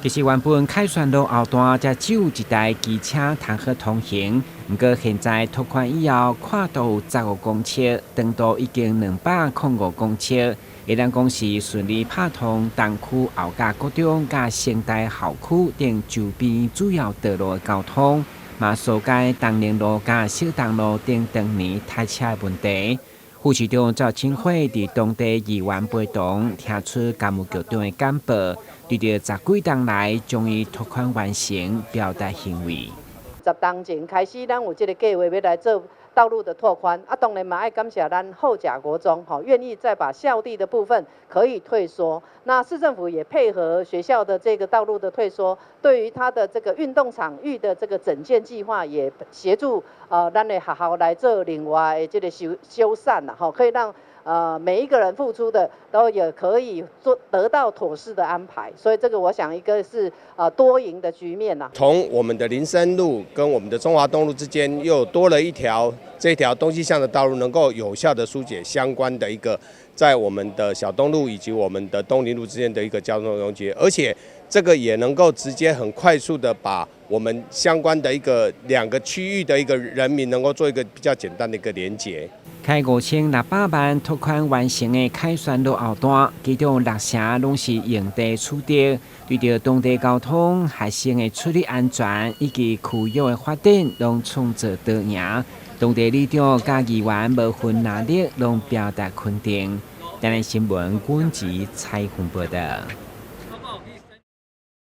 其实原本凯旋路后段才只有一台机车通好通行，不过现在拓宽以后，跨度15公尺，长度已经205公尺，会当讲是顺利拍通东区后甲国中甲城大校区等周边主要道路的交通，嘛疏解东宁路甲小东路等当年塞车的问题。副市长赵清惠伫当地议员陪同，听出干务局长的简报，对着10几天来将伊拓宽完成，表达欣慰。10天前开始，咱有这个计划要来做道路的拓宽，当然嘛爱感谢咱后甲国中，愿意再把校地的部分可以退缩。那市政府也配合学校的这个道路的退缩，对于它的这个运动场域的这个整建计划，也协助咱的学校来做另外的这个修缮啦，可以让每一个人付出的都也可以得到妥适的安排，所以这个我想一个是多赢的局面啦。从我们的林森路跟我们的中华东路之间又多了一条这条东西向的道路，能够有效的疏解相关的一个在我们的小东路以及我们的东林路之间的一个交通拥挤，而且这个也能够直接很快速的把我们相关的2个区域的一个人民能够做一个比较简单的一个连结。开5600万拓宽完成的凯旋路后段，其中6成拢是用地取得，对着当地交通、学生的出入安全以及区域的发展，拢创造得赢。当地里长甲议员无分哪力，拢表达肯定。台南新闻管子采访报道。